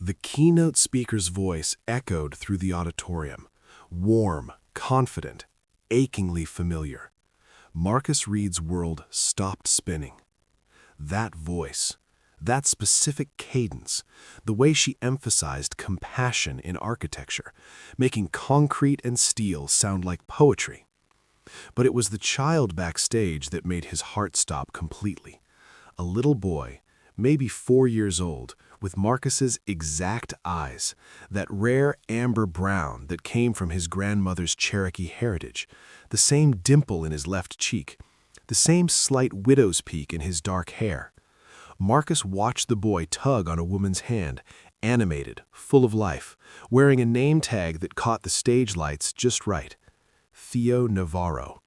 The keynote speaker's voice echoed through the auditorium, warm, confident, achingly familiar. Marcus Reed's world stopped spinning. That voice, that specific cadence, the way she emphasized compassion in architecture, making concrete and steel sound like poetry. But it was the child backstage that made his heart stop completely. A little boy, maybe 4 years old, with Marcus's exact eyes, that rare amber brown that came from his grandmother's Cherokee heritage, the same dimple in his left cheek, the same slight widow's peak in his dark hair. Marcus watched the boy tug on a woman's hand, animated, full of life, wearing a name tag that caught the stage lights just right. Theo Navarro.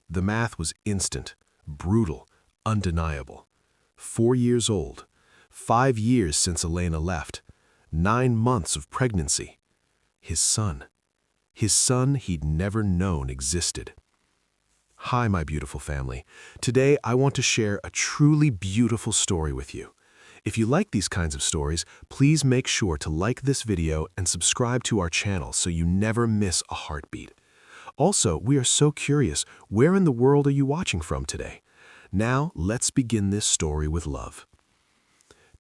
The math was instant, brutal, undeniable. 4 years old. 5 years since Elena left. 9 months of pregnancy. His son. His son he'd never known existed. Hi, my beautiful family. Today, I want to share a truly beautiful story with you. If you like these kinds of stories, please make sure to like this video and subscribe to our channel so you never miss a heartbeat. Also, we are so curious, where in the world are you watching from today? Now, let's begin this story with love.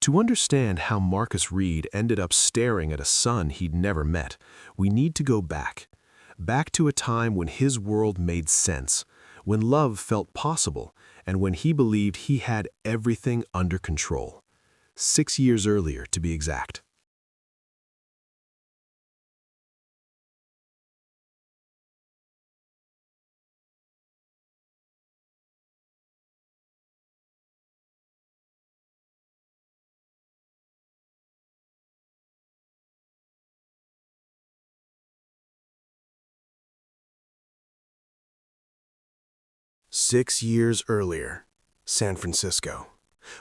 To understand how Marcus Reed ended up staring at a son he'd never met, we need to go back. Back to a time when his world made sense, when love felt possible, and when he believed he had everything under control. 6 years earlier, to be exact. "6 years earlier, San Francisco.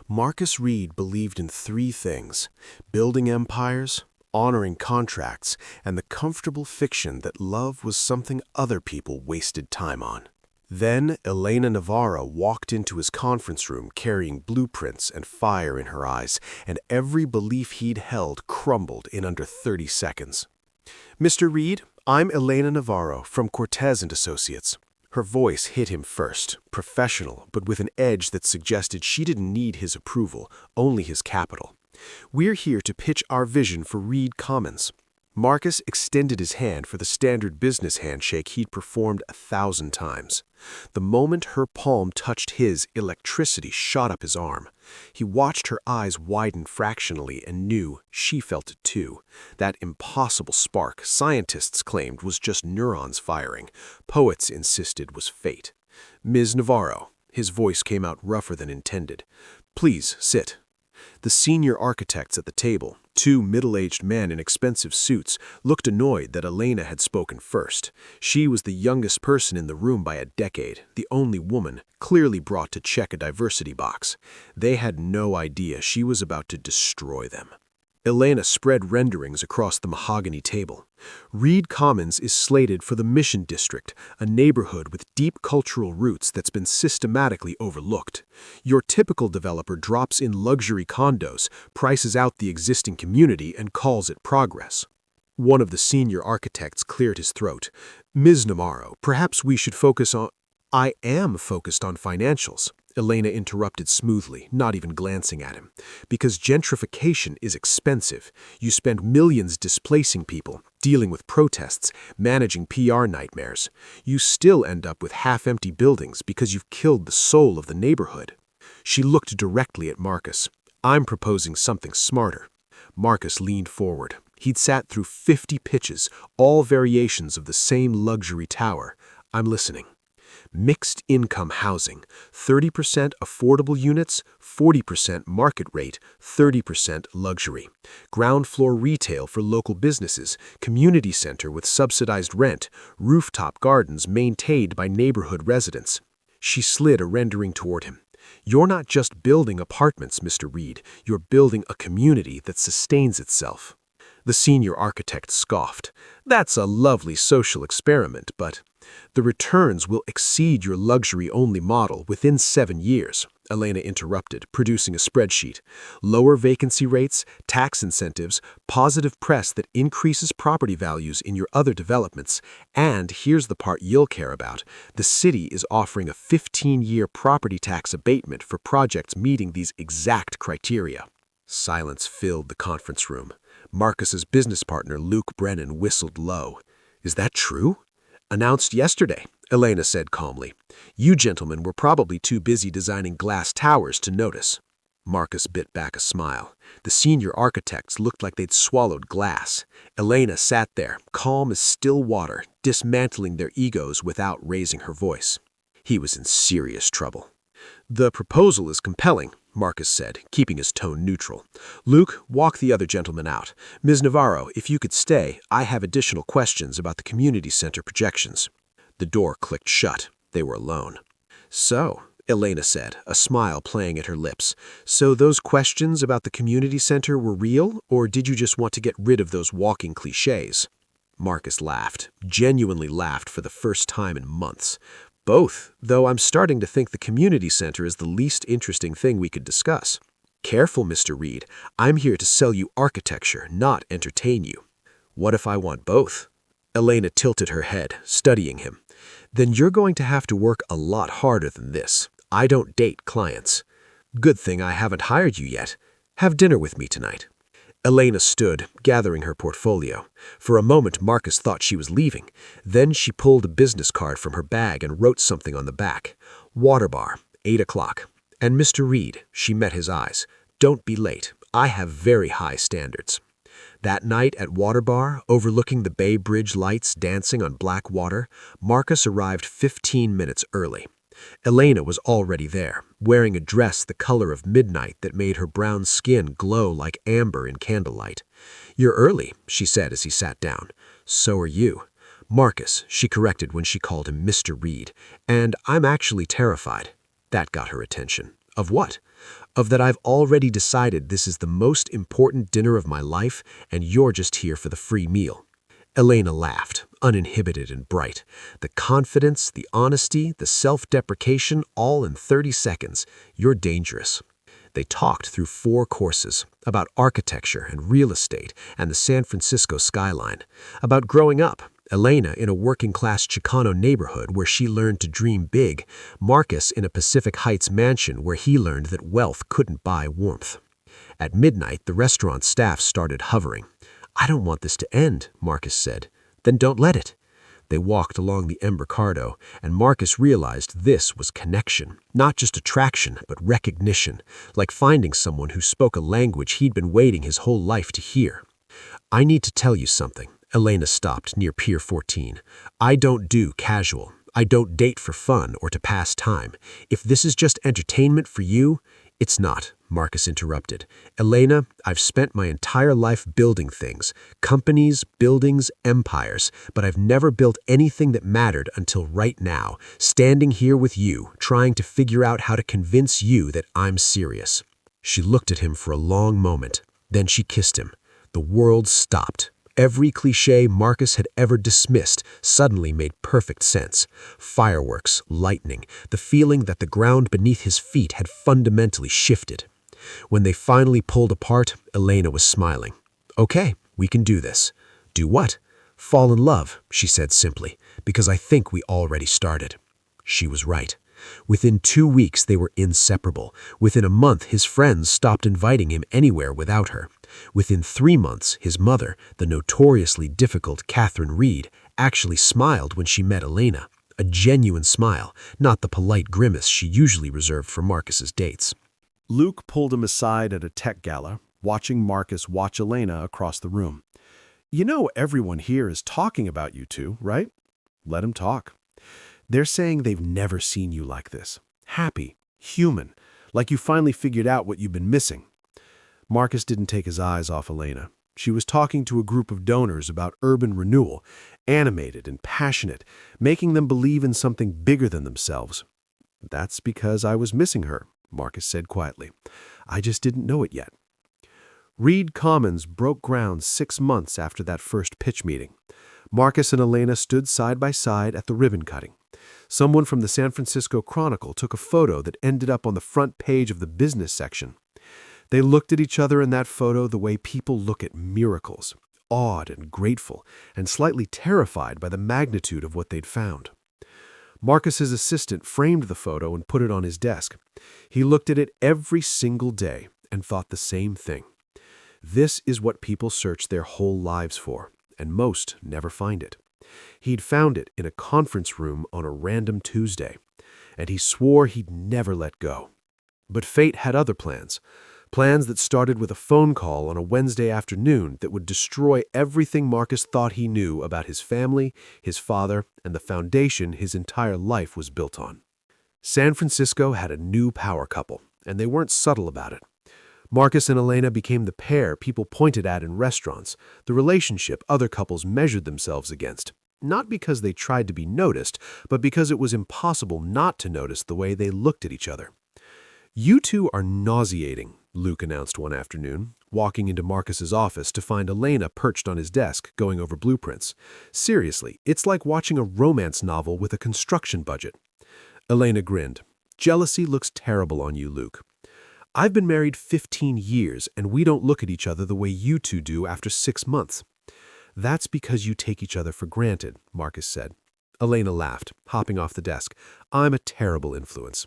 Marcus Reed believed in 3 things: building empires, honoring contracts, and the comfortable fiction that love was something other people wasted time on. Then Elena Navarro walked into his conference room carrying blueprints and fire in her eyes, and every belief he'd held crumbled in under 30 seconds. "Mr. Reed, I'm Elena Navarro from Cortez & Associates." Her voice hit him first, professional, but with an edge that suggested she didn't need his approval, only his capital. "We're here to pitch our vision for Reed Commons." Marcus extended his hand for the standard business handshake he'd performed 1,000 times. The moment her palm touched his, electricity shot up his arm. He watched her eyes widen fractionally and knew she felt it too. That impossible spark scientists claimed was just neurons firing. Poets insisted was fate. "Ms. Navarro," his voice came out rougher than intended. "Please sit." The senior architects at the table, 2 middle-aged men in expensive suits, looked annoyed that Elena had spoken first. She was the youngest person in the room by a decade, the only woman, clearly brought to check a diversity box. They had no idea she was about to destroy them. Elena spread renderings across the mahogany table. "Reed Commons is slated for the Mission District, a neighborhood with deep cultural roots that's been systematically overlooked. Your typical developer drops in luxury condos, prices out the existing community, and calls it progress." One of the senior architects cleared his throat. "Ms. Navarro, perhaps we should focus on—" "I am focused on financials," Elena interrupted smoothly, not even glancing at him. "Because gentrification is expensive. You spend millions displacing people, dealing with protests, managing PR nightmares. You still end up with half-empty buildings because you've killed the soul of the neighborhood." She looked directly at Marcus. "I'm proposing something smarter." Marcus leaned forward. He'd sat through 50 pitches, all variations of the same luxury tower. "I'm listening." "Mixed income housing, 30% affordable units, 40% market rate, 30% luxury. Ground floor retail for local businesses, community center with subsidized rent, rooftop gardens maintained by neighborhood residents." She slid a rendering toward him. "You're not just building apartments, Mr. Reed. You're building a community that sustains itself." The senior architect scoffed. "That's a lovely social experiment, but the returns will exceed your luxury-only model within 7 years. Elena interrupted, producing a spreadsheet. Lower vacancy rates, tax incentives, positive press that increases property values in your other developments, and here's the part you'll care about. The city is offering a 15-year property tax abatement for projects meeting these exact criteria. Silence filled the conference room. Marcus's business partner, Luke Brennan, whistled low. Is that true? Announced yesterday, Elena said calmly. You gentlemen were probably too busy designing glass towers to notice. Marcus bit back a smile. The senior architects looked like they'd swallowed glass. Elena sat there, calm as still water, dismantling their egos without raising her voice. He was in serious trouble. The proposal is compelling, Marcus said, keeping his tone neutral. Luke, walk the other gentlemen out. Ms. Navarro, if you could stay, I have additional questions about the community center projections. The door clicked shut. They were alone. So, Elena said, a smile playing at her lips, so those questions about the community center were real, or did you just want to get rid of those walking cliches? Marcus laughed, genuinely laughed for the first time in months. Both, though I'm starting to think the community center is the least interesting thing we could discuss. Careful, Mr. Reed. I'm here to sell you architecture, not entertain you. What if I want both? Elena tilted her head, studying him. Then you're going to have to work a lot harder than this. I don't date clients. Good thing I haven't hired you yet. Have dinner with me tonight. Elena stood, gathering her portfolio. For a moment, Marcus thought she was leaving. Then she pulled a business card from her bag and wrote something on the back. Water bar, 8 o'clock. And Mr. Reed, she met his eyes. Don't be late. I have very high standards. That night at Water Bar, overlooking the Bay Bridge lights dancing on black water, Marcus arrived 15 minutes early. Elena was already there, wearing a dress the color of midnight that made her brown skin glow like amber in candlelight. You're early, she said as he sat down. So are you. Marcus, she corrected when she called him Mr. Reed. And I'm actually terrified. That got her attention. Of what? Of that I've already decided this is the most important dinner of my life, and you're just here for the free meal. Elena laughed, uninhibited and bright. The confidence, the honesty, the self-deprecation, all in 30 seconds. You're dangerous. They talked through 4 courses, about architecture and real estate and the San Francisco skyline, about growing up, Elena in a working-class Chicano neighborhood where she learned to dream big, Marcus in a Pacific Heights mansion where he learned that wealth couldn't buy warmth. At midnight, the restaurant staff started hovering. I don't want this to end, Marcus said. Then don't let it. They walked along the Embarcado, and Marcus realized this was connection, not just attraction, but recognition, like finding someone who spoke a language he'd been waiting his whole life to hear. I need to tell you something. Elena stopped near Pier 14. I don't do casual. I don't date for fun or to pass time. If this is just entertainment for you, it's not, Marcus interrupted. Elena, I've spent my entire life building things, companies, buildings, empires, but I've never built anything that mattered until right now, standing here with you, trying to figure out how to convince you that I'm serious. She looked at him for a long moment. Then she kissed him. The world stopped. Every cliché Marcus had ever dismissed suddenly made perfect sense. Fireworks, lightning, the feeling that the ground beneath his feet had fundamentally shifted. When they finally pulled apart, Elena was smiling. Okay, we can do this. Do what? Fall in love, she said simply, because I think we already started. She was right. Within 2 weeks, they were inseparable. Within a month, his friends stopped inviting him anywhere without her. Within 3 months, his mother, the notoriously difficult Catherine Reed, actually smiled when she met Elena. A genuine smile, not the polite grimace she usually reserved for Marcus's dates. Luke pulled him aside at a tech gala, watching Marcus watch Elena across the room. You know everyone here is talking about you two, right? Let them talk. They're saying they've never seen you like this. Happy, human, like you finally figured out what you've been missing. Marcus didn't take his eyes off Elena. She was talking to a group of donors about urban renewal, animated and passionate, making them believe in something bigger than themselves. That's because I was missing her, Marcus said quietly. I just didn't know it yet. Reed Commons broke ground 6 months after that first pitch meeting. Marcus and Elena stood side by side at the ribbon cutting. Someone from the San Francisco Chronicle took a photo that ended up on the front page of the business section. They looked at each other in that photo the way people look at miracles, awed and grateful, and slightly terrified by the magnitude of what they'd found. Marcus's assistant framed the photo and put it on his desk. He looked at it every single day and thought the same thing. This is what people search their whole lives for, and most never find it. He'd found it in a conference room on a random Tuesday, and he swore he'd never let go. But fate had other plans. Plans that started with a phone call on a Wednesday afternoon that would destroy everything Marcus thought he knew about his family, his father, and the foundation his entire life was built on. San Francisco had a new power couple, and they weren't subtle about it. Marcus and Elena became the pair people pointed at in restaurants, the relationship other couples measured themselves against, not because they tried to be noticed, but because it was impossible not to notice the way they looked at each other. "You two are nauseating," Luke announced one afternoon, walking into Marcus's office to find Elena perched on his desk going over blueprints. "Seriously, it's like watching a romance novel with a construction budget." Elena grinned. "Jealousy looks terrible on you, Luke. I've been married 15 years, and we don't look at each other the way you two do after 6 months." "That's because you take each other for granted," Marcus said. Elena laughed, hopping off the desk. "I'm a terrible influence."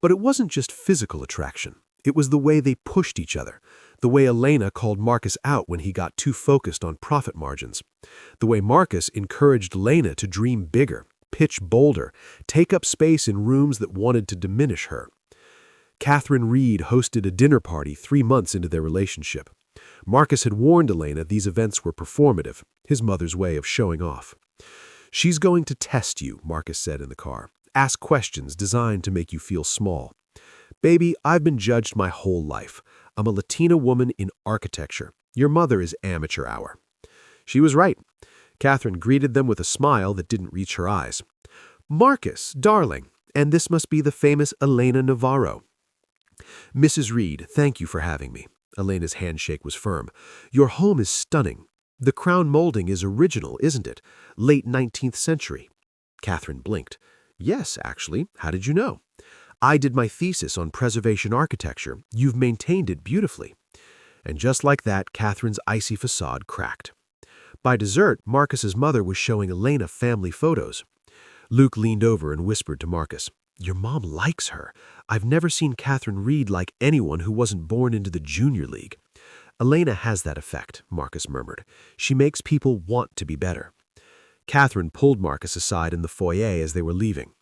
But it wasn't just physical attraction. It was the way they pushed each other, the way Elena called Marcus out when he got too focused on profit margins, the way Marcus encouraged Elena to dream bigger, pitch bolder, take up space in rooms that wanted to diminish her. Catherine Reed hosted a dinner party 3 months into their relationship. Marcus had warned Elena these events were performative, his mother's way of showing off. "She's going to test you," Marcus said in the car. "Ask questions designed to make you feel small." "Baby, I've been judged my whole life. I'm a Latina woman in architecture. Your mother is amateur hour." She was right. Catherine greeted them with a smile that didn't reach her eyes. "Marcus, darling, and this must be the famous Elena Navarro." "Mrs. Reed, thank you for having me." Elena's handshake was firm. "Your home is stunning. The crown molding is original, isn't it? Late 19th century. Catherine blinked. "Yes, actually. How did you know?" "I did my thesis on preservation architecture. You've maintained it beautifully." And just like that, Catherine's icy facade cracked. By dessert, Marcus's mother was showing Elena family photos. Luke leaned over and whispered to Marcus, "Your mom likes her. I've never seen Catherine Reed like anyone who wasn't born into the junior league." "Elena has that effect," Marcus murmured. "She makes people want to be better." Catherine pulled Marcus aside in the foyer as they were leaving.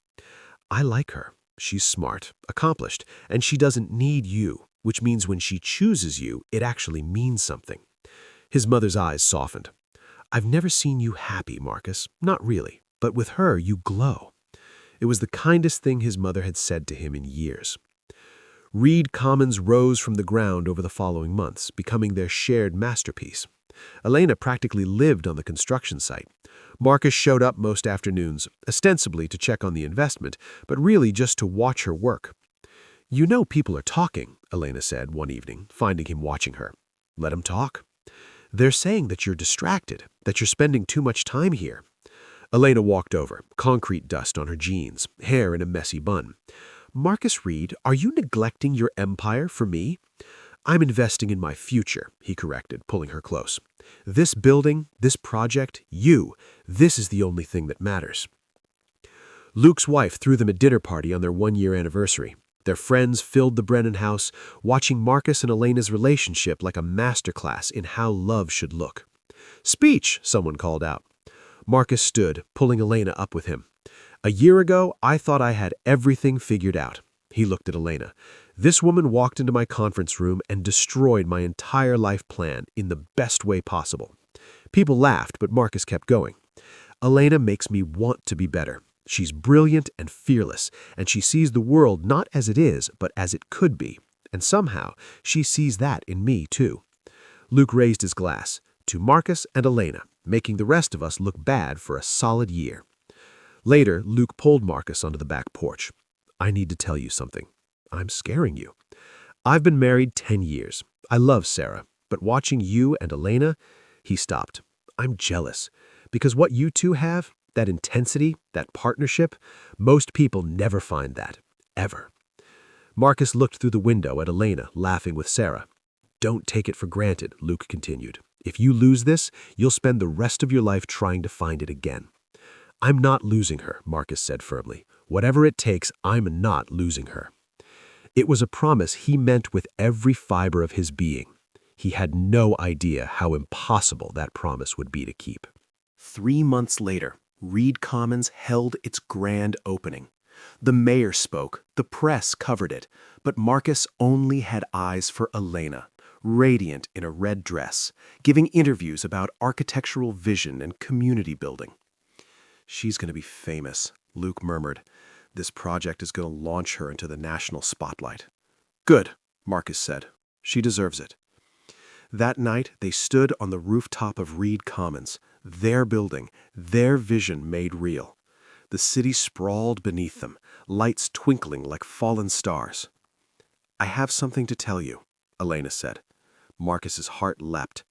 "I like her. She's smart, accomplished, and she doesn't need you, which means when she chooses you, it actually means something." His mother's eyes softened. "I've never seen you happy, Marcus. Not really. But with her, you glow." It was the kindest thing his mother had said to him in years. Reed Commons rose from the ground over the following months, becoming their shared masterpiece. Elena practically lived on the construction site. Marcus showed up most afternoons, ostensibly to check on the investment, but really just to watch her work. "You know people are talking," Elena said one evening, finding him watching her. "Let them talk." "They're saying that you're distracted, that you're spending too much time here." Elena walked over, concrete dust on her jeans, hair in a messy bun. "Marcus Reed, are you neglecting your empire for me?" "I'm investing in my future," he corrected, pulling her close. "This building, this project, this is the only thing that matters." Luke's wife threw them a dinner party on their 1-year anniversary. Their friends filled the Brennan house, watching Marcus and Elena's relationship like a masterclass in how love should look. "Speech," someone called out. Marcus stood, pulling Elena up with him. "A year ago, I thought I had everything figured out." He looked at Elena. "This woman walked into my conference room and destroyed my entire life plan in the best way possible." People laughed, but Marcus kept going. "Elena makes me want to be better. She's brilliant and fearless, and she sees the world not as it is, but as it could be. And somehow, she sees that in me, too." Luke raised his glass. "To Marcus and Elena, making the rest of us look bad for a solid year." Later, Luke pulled Marcus onto the back porch. "I need to tell you something. I'm scaring you. I've been married 10 years. I love Sarah, but watching you and Elena," he stopped. "I'm jealous, because what you two have, That intensity, that partnership, most people never find that, ever. Marcus looked through the window at Elena, laughing with Sarah. Don't take it for granted, Luke continued. If you lose this, you'll spend the rest of your life trying to find it again. I'm not losing her, Marcus said firmly. Whatever it takes, I'm not losing her. It was a promise he meant with every fiber of his being. He had no idea how impossible that promise would be to keep. 3 months later, Reed Commons held its grand opening. The mayor spoke, the press covered it, but Marcus only had eyes for Elena, radiant in a red dress, giving interviews about architectural vision and community building. She's going to be famous, Luke murmured. This project is going to launch her into the national spotlight. Good, Marcus said. She deserves it. That night, they stood on the rooftop of Reed Commons, their building, their vision made real. The city sprawled beneath them, lights twinkling like fallen stars. I have something to tell you, Elena said. Marcus's heart leapt.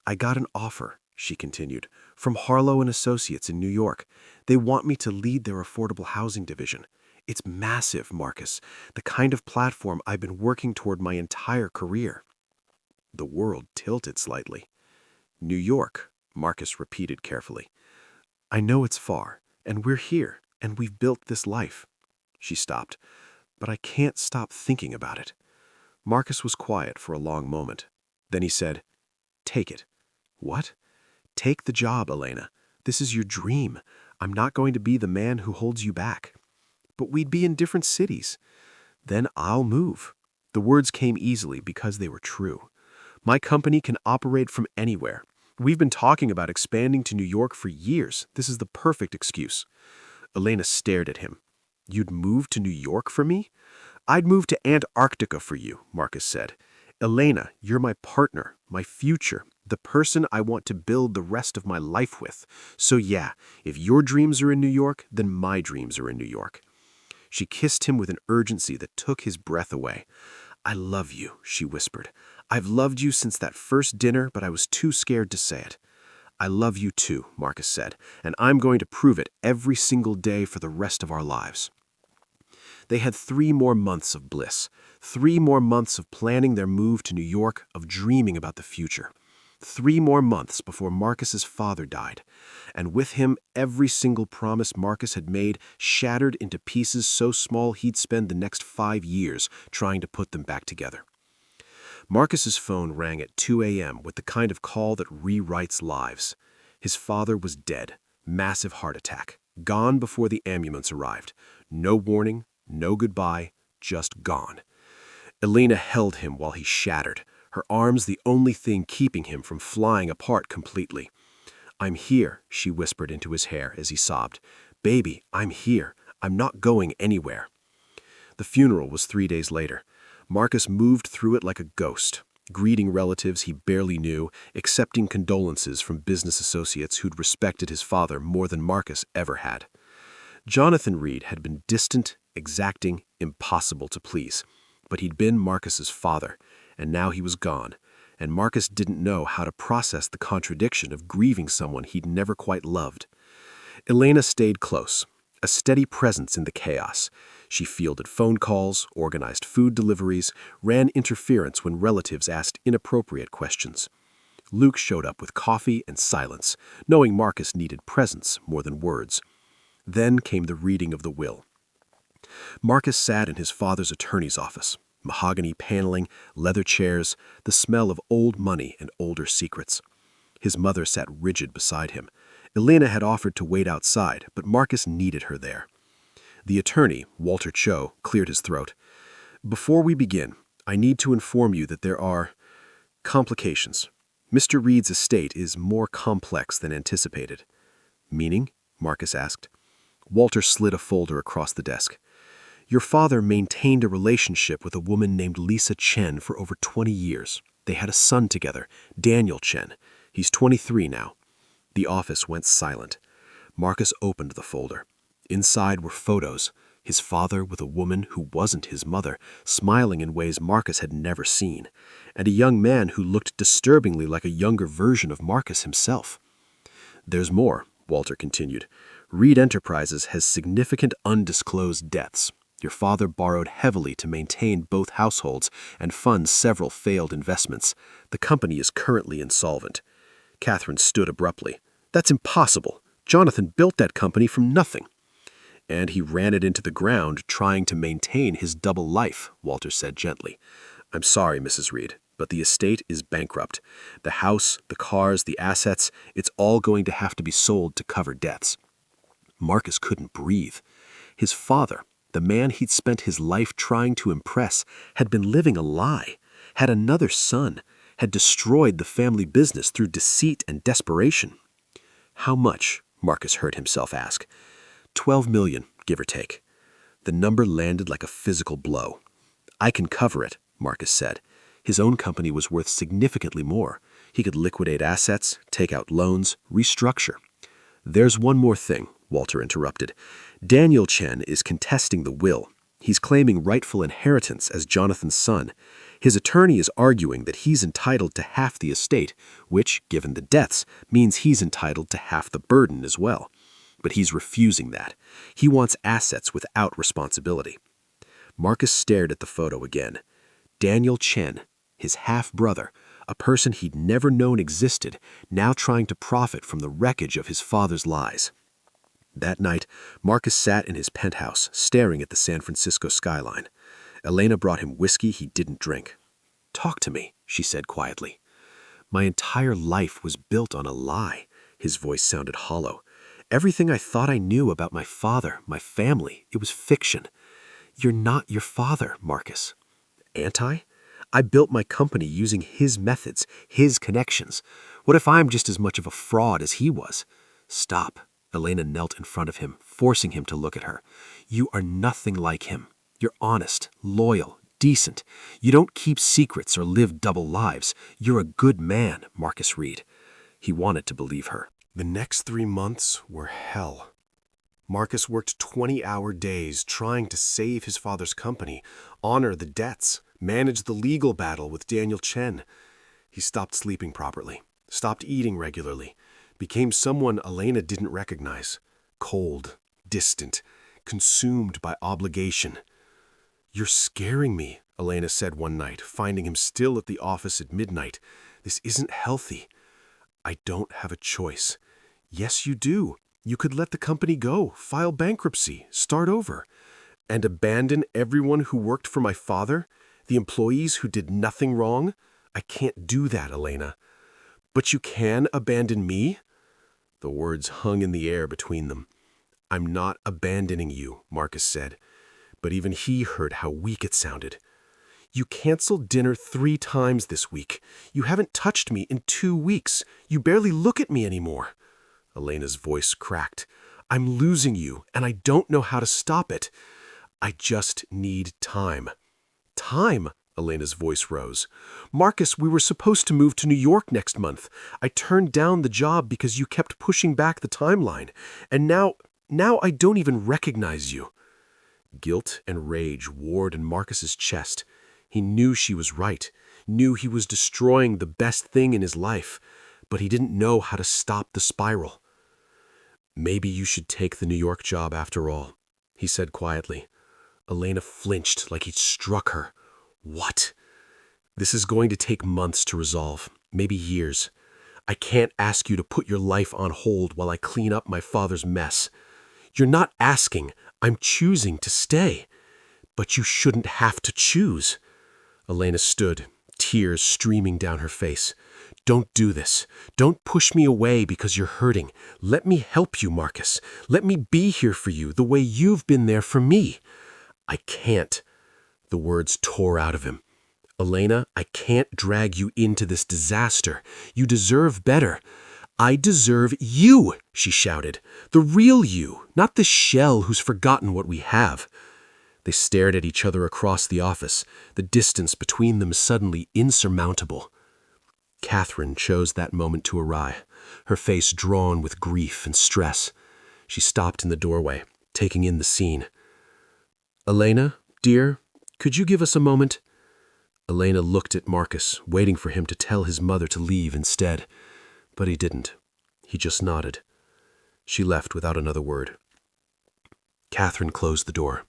I got an offer, she continued, from Harlow and Associates in New York. They want me to lead their affordable housing division. It's massive, Marcus, the kind of platform I've been working toward my entire career. The world tilted slightly. New York, Marcus repeated carefully. I know it's far, and we're here, and we've built this life. She stopped, but I can't stop thinking about it. Marcus was quiet for a long moment. Then he said, Take it. What? Take the job, Elena. This is your dream. I'm not going to be the man who holds you back. But we'd be in different cities. Then I'll move. The words came easily because they were true. My company can operate from anywhere. We've been talking about expanding to New York for years. This is the perfect excuse. Elena stared at him. You'd move to New York for me? I'd move to Antarctica for you, Marcus said. Elena, you're my partner, my future, the person I want to build the rest of my life with. So yeah, if your dreams are in New York, then my dreams are in New York. She kissed him with an urgency that took his breath away. I love you, she whispered. I've loved you since that first dinner, but I was too scared to say it. I love you too, Marcus said, and I'm going to prove it every single day for the rest of our lives. They had 3 more months of bliss, 3 more months of planning their move to New York, of dreaming about the future. 3 more months before Marcus's father died, and with him every single promise Marcus had made shattered into pieces so small he'd spend the next 5 years trying to put them back together. Marcus's phone rang at 2 a.m. with the kind of call that rewrites lives. His father was dead, massive heart attack, gone before the ambulance arrived. No warning, no goodbye, just gone. Elena held him while he shattered, her arms the only thing keeping him from flying apart completely. I'm here, she whispered into his hair as he sobbed. Baby, I'm here. I'm not going anywhere. The funeral was 3 days later. Marcus moved through it like a ghost, greeting relatives he barely knew, accepting condolences from business associates who'd respected his father more than Marcus ever had. Jonathan Reed had been distant, exacting, impossible to please, but he'd been Marcus's father, and now he was gone, and Marcus didn't know how to process the contradiction of grieving someone he'd never quite loved. Elena stayed close, a steady presence in the chaos. She fielded phone calls, organized food deliveries, ran interference when relatives asked inappropriate questions. Luke showed up with coffee and silence, knowing Marcus needed presence more than words. Then came the reading of the will. Marcus sat in his father's attorney's office, mahogany paneling, leather chairs, the smell of old money and older secrets. His mother sat rigid beside him. Elena had offered to wait outside, but Marcus needed her there. The attorney, Walter Cho, cleared his throat. Before we begin, I need to inform you that there are complications. Mr. Reed's estate is more complex than anticipated. Meaning? Marcus asked. Walter slid a folder across the desk. Your father maintained a relationship with a woman named Lisa Chen for over 20 years. They had a son together, Daniel Chen. He's 23 now. The office went silent. Marcus opened the folder. Inside were photos, his father with a woman who wasn't his mother, smiling in ways Marcus had never seen, and a young man who looked disturbingly like a younger version of Marcus himself. There's more, Walter continued. Reed Enterprises has significant undisclosed debts. Your father borrowed heavily to maintain both households and fund several failed investments. The company is currently insolvent. Catherine stood abruptly. That's impossible. Jonathan built that company from nothing. And he ran it into the ground trying to maintain his double life, Walter said gently. I'm sorry, Mrs. Reed, but the estate is bankrupt. The house, the cars, the assets, it's all going to have to be sold to cover debts. Marcus couldn't breathe. His father, the man he'd spent his life trying to impress, had been living a lie, had another son, had destroyed the family business through deceit and desperation. How much? Marcus heard himself ask. 12 million, give or take. The number landed like a physical blow. I can cover it, Marcus said. His own company was worth significantly more. He could liquidate assets, take out loans, restructure. There's one more thing, Walter interrupted. Daniel Chen is contesting the will. He's claiming rightful inheritance as Jonathan's son. His attorney is arguing that he's entitled to half the estate, which, given the deaths, means he's entitled to half the burden as well. But he's refusing that. He wants assets without responsibility. Marcus stared at the photo again. Daniel Chen, his half-brother, a person he'd never known existed, now trying to profit from the wreckage of his father's lies. That night, Marcus sat in his penthouse, staring at the San Francisco skyline. Elena brought him whiskey he didn't drink. Talk to me, she said quietly. My entire life was built on a lie. His voice sounded hollow. Everything I thought I knew about my father, my family, it was fiction. You're not your father, Marcus. Anti? I built my company using his methods, his connections. What if I'm just as much of a fraud as he was? Stop. Elena knelt in front of him, forcing him to look at her. You are nothing like him. You're honest, loyal, decent. You don't keep secrets or live double lives. You're a good man, Marcus Reed. He wanted to believe her. The next 3 months were hell. Marcus worked 20-hour days trying to save his father's company, honor the debts, manage the legal battle with Daniel Chen. He stopped sleeping properly, stopped eating regularly, became someone Elena didn't recognize. Cold, distant, consumed by obligation. You're scaring me, Elena said one night, finding him still at the office at midnight. This isn't healthy. I don't have a choice. Yes, you do. You could let the company go, file bankruptcy, start over, and abandon everyone who worked for my father, the employees who did nothing wrong. I can't do that, Elena. But you can abandon me? The words hung in the air between them. I'm not abandoning you, Marcus said, but even he heard how weak it sounded. You canceled dinner 3 times this week. You haven't touched me in 2 weeks. You barely look at me anymore. Elena's voice cracked. I'm losing you, and I don't know how to stop it. I just need time. Time? Elena's voice rose. Marcus, we were supposed to move to New York next month. I turned down the job because you kept pushing back the timeline. And now I don't even recognize you. Guilt and rage warred in Marcus's chest. He knew she was right, knew he was destroying the best thing in his life, but he didn't know how to stop the spiral. Maybe you should take the New York job after all, he said quietly. Elena flinched like he'd struck her. What? This is going to take months to resolve, maybe years. I can't ask you to put your life on hold while I clean up my father's mess. You're not asking, I'm choosing to stay. But you shouldn't have to choose. Elena stood, tears streaming down her face. Don't do this. Don't push me away because you're hurting. Let me help you, Marcus. Let me be here for you the way you've been there for me. I can't. The words tore out of him. Elena, I can't drag you into this disaster. You deserve better. I deserve you, she shouted. The real you, not the shell who's forgotten what we have. They stared at each other across the office, the distance between them suddenly insurmountable. Catherine chose that moment to awry, her face drawn with grief and stress. She stopped in the doorway, taking in the scene. Elena, dear, could you give us a moment? Elena looked at Marcus, waiting for him to tell his mother to leave instead. But he didn't. He just nodded. She left without another word. Catherine closed the door.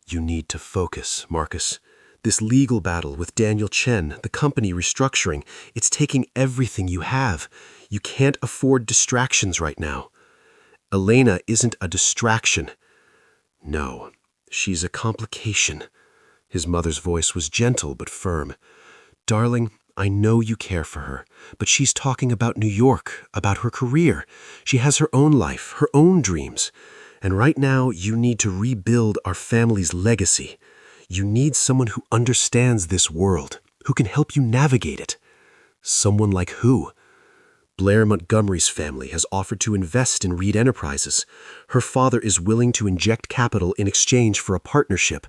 You need to focus, Marcus. This legal battle with Daniel Chen, the company restructuring, it's taking everything you have. You can't afford distractions right now. Elena isn't a distraction. No, she's a complication. His mother's voice was gentle but firm. Darling, I know you care for her, but she's talking about New York, about her career. She has her own life, her own dreams. And right now, you need to rebuild our family's legacy. You need someone who understands this world, who can help you navigate it. Someone like who? Blair Montgomery's family has offered to invest in Reed Enterprises. Her father is willing to inject capital in exchange for a partnership.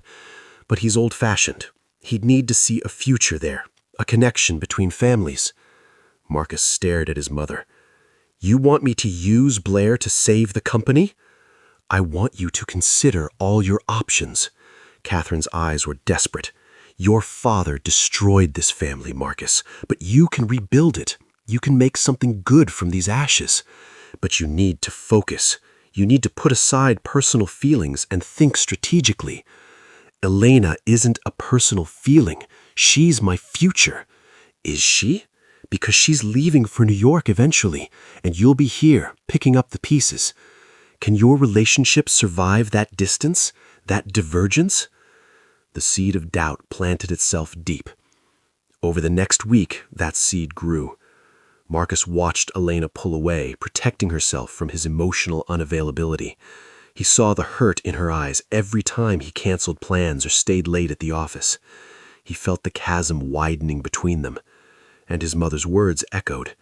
But he's old-fashioned. He'd need to see a future there, a connection between families. Marcus stared at his mother. You want me to use Blair to save the company? I want you to consider all your options. Catherine's eyes were desperate. Your father destroyed this family, Marcus, but you can rebuild it. You can make something good from these ashes. But you need to focus. You need to put aside personal feelings and think strategically. Elena isn't a personal feeling. She's my future. Is she? Because she's leaving for New York eventually, and you'll be here, picking up the pieces. Can your relationship survive that distance, that divergence? The seed of doubt planted itself deep. Over the next week, that seed grew. Marcus watched Elena pull away, protecting herself from his emotional unavailability. He saw the hurt in her eyes every time he canceled plans or stayed late at the office. He felt the chasm widening between them. And his mother's words echoed.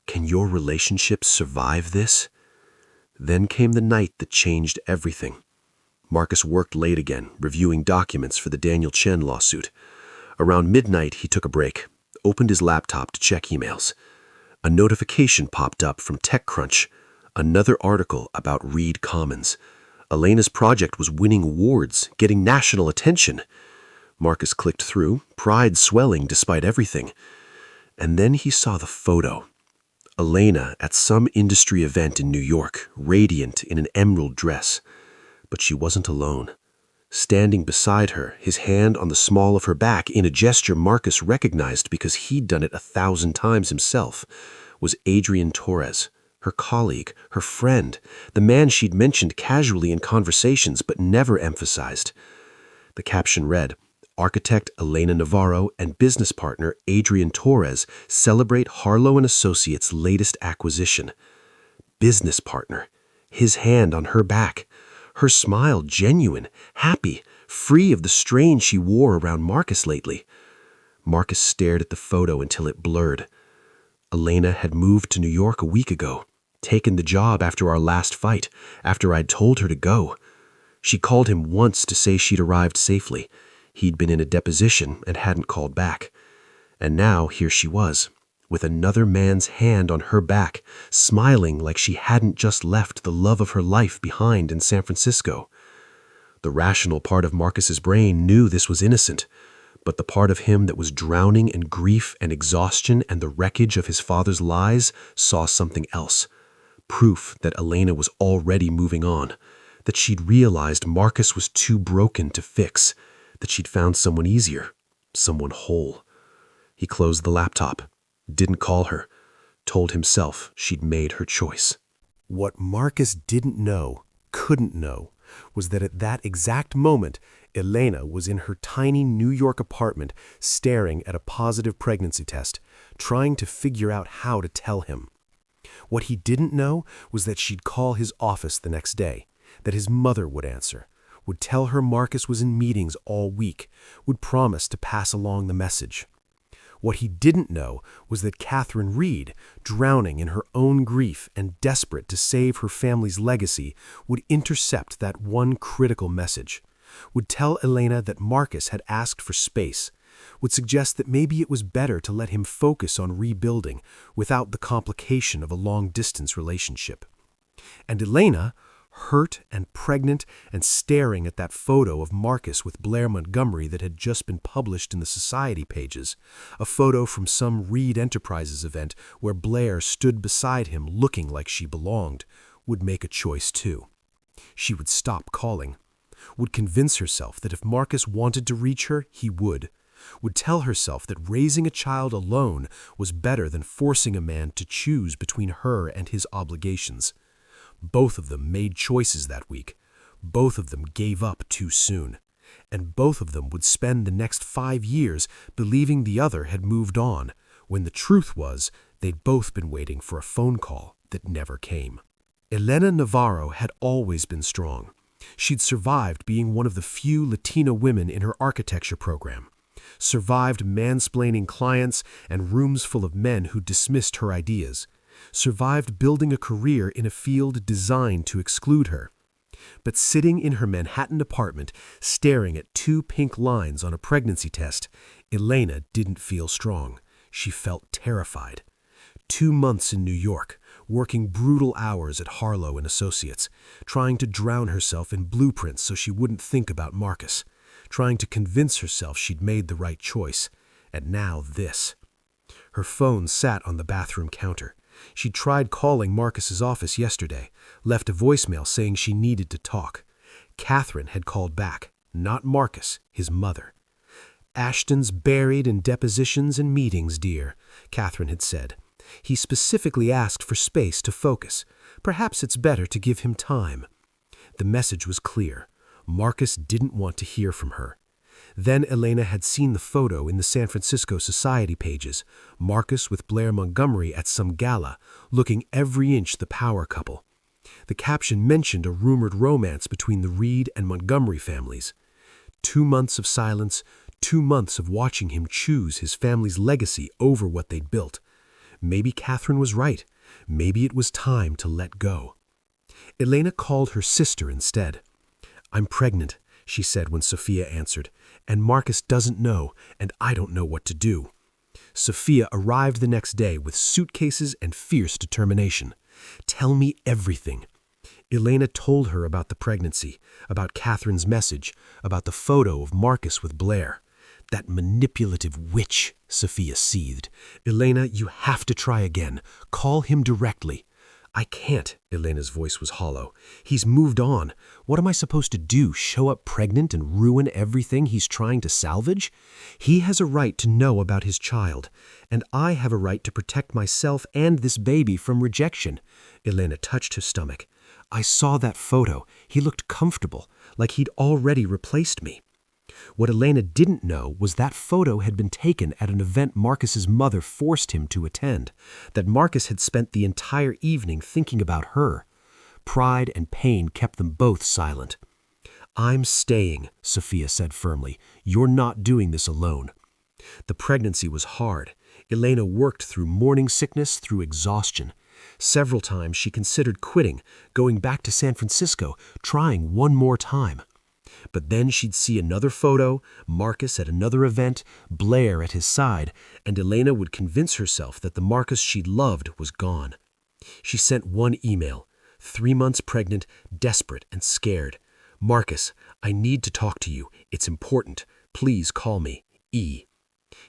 Can your relationship survive this? Then came the night that changed everything. Marcus worked late again, reviewing documents for the Daniel Chen lawsuit. Around midnight, he took a break, opened his laptop to check emails. A notification popped up from TechCrunch. Another article about Reed Commons. Elena's project was winning awards, getting national attention. Marcus clicked through, pride swelling despite everything. And then he saw the photo. Elena at some industry event in New York, radiant in an emerald dress. But she wasn't alone. Standing beside her, his hand on the small of her back in a gesture Marcus recognized because he'd done it 1,000 times himself, was Adrian Torres, her colleague, her friend, the man she'd mentioned casually in conversations but never emphasized. The caption read, Architect Elena Navarro and business partner Adrian Torres celebrate Harlow & Associates' latest acquisition. Business partner, his hand on her back. Her smile genuine, happy, free of the strain she wore around Marcus lately. Marcus stared at the photo until it blurred. Elena had moved to New York a week ago, taken the job after our last fight, after I'd told her to go. She called him once to say she'd arrived safely. He'd been in a deposition and hadn't called back. And now here she was, with another man's hand on her back, smiling like she hadn't just left the love of her life behind in San Francisco. The rational part of Marcus's brain knew this was innocent, but the part of him that was drowning in grief and exhaustion and the wreckage of his father's lies saw something else. Proof that Elena was already moving on, that she'd realized Marcus was too broken to fix, that she'd found someone easier, someone whole. He closed the laptop. Didn't call her, told himself she'd made her choice. What Marcus didn't know, couldn't know, was that at that exact moment, Elena was in her tiny New York apartment staring at a positive pregnancy test, trying to figure out how to tell him. What he didn't know was that she'd call his office the next day, that his mother would answer, would tell her Marcus was in meetings all week, would promise to pass along the message. What he didn't know was that Catherine Reed, drowning in her own grief and desperate to save her family's legacy, would intercept that one critical message, would tell Elena that Marcus had asked for space, would suggest that maybe it was better to let him focus on rebuilding without the complication of a long-distance relationship. And Elena, hurt and pregnant and staring at that photo of Marcus with Blair Montgomery that had just been published in the society pages, a photo from some Reed Enterprises event where Blair stood beside him looking like she belonged, would make a choice too. She would stop calling, would convince herself that if Marcus wanted to reach her, he would tell herself that raising a child alone was better than forcing a man to choose between her and his obligations. Both of them made choices that week. Both of them gave up too soon. And both of them would spend the next 5 years believing the other had moved on, when the truth was they'd both been waiting for a phone call that never came. Elena Navarro had always been strong. She'd survived being one of the few Latina women in her architecture program, survived mansplaining clients and rooms full of men who dismissed her ideas, survived building a career in a field designed to exclude her. But sitting in her Manhattan apartment, staring at 2 pink lines on a pregnancy test, Elena didn't feel strong. She felt terrified. 2 months in New York, working brutal hours at Harlow and Associates, trying to drown herself in blueprints so she wouldn't think about Marcus, trying to convince herself she'd made the right choice. And now this. Her phone sat on the bathroom counter. She'd tried calling Marcus's office yesterday, left a voicemail saying she needed to talk. Catherine had called back, not Marcus, his mother. "Ashton's buried in depositions and meetings, dear," Catherine had said. "He specifically asked for space to focus. Perhaps it's better to give him time." The message was clear. Marcus didn't want to hear from her. Then Elena had seen the photo in the San Francisco Society pages, Marcus with Blair Montgomery at some gala, looking every inch the power couple. The caption mentioned a rumored romance between the Reed and Montgomery families. 2 months of silence, 2 months of watching him choose his family's legacy over what they'd built. Maybe Catherine was right. Maybe it was time to let go. Elena called her sister instead. "I'm pregnant," she said when Sophia answered, "and Marcus doesn't know, and I don't know what to do." Sophia arrived the next day with suitcases and fierce determination. "Tell me everything." Elena told her about the pregnancy, about Catherine's message, about the photo of Marcus with Blair. "That manipulative witch," Sophia seethed. "Elena, you have to try again. Call him directly." "I can't," Elena's voice was hollow. "He's moved on. What am I supposed to do, show up pregnant and ruin everything he's trying to salvage? He has a right to know about his child, and I have a right to protect myself and this baby from rejection." Elena touched her stomach. "I saw that photo. He looked comfortable, like he'd already replaced me." What Elena didn't know was that photo had been taken at an event Marcus's mother forced him to attend, that Marcus had spent the entire evening thinking about her. Pride and pain kept them both silent. "I'm staying," Sophia said firmly. "You're not doing this alone." The pregnancy was hard. Elena worked through morning sickness, through exhaustion. Several times she considered quitting, going back to San Francisco, trying one more time. But then she'd see another photo, Marcus at another event, Blair at his side, and Elena would convince herself that the Marcus she'd loved was gone. She sent one email, 3 months pregnant, desperate and scared. "Marcus, I need to talk to you. It's important. Please call me. E."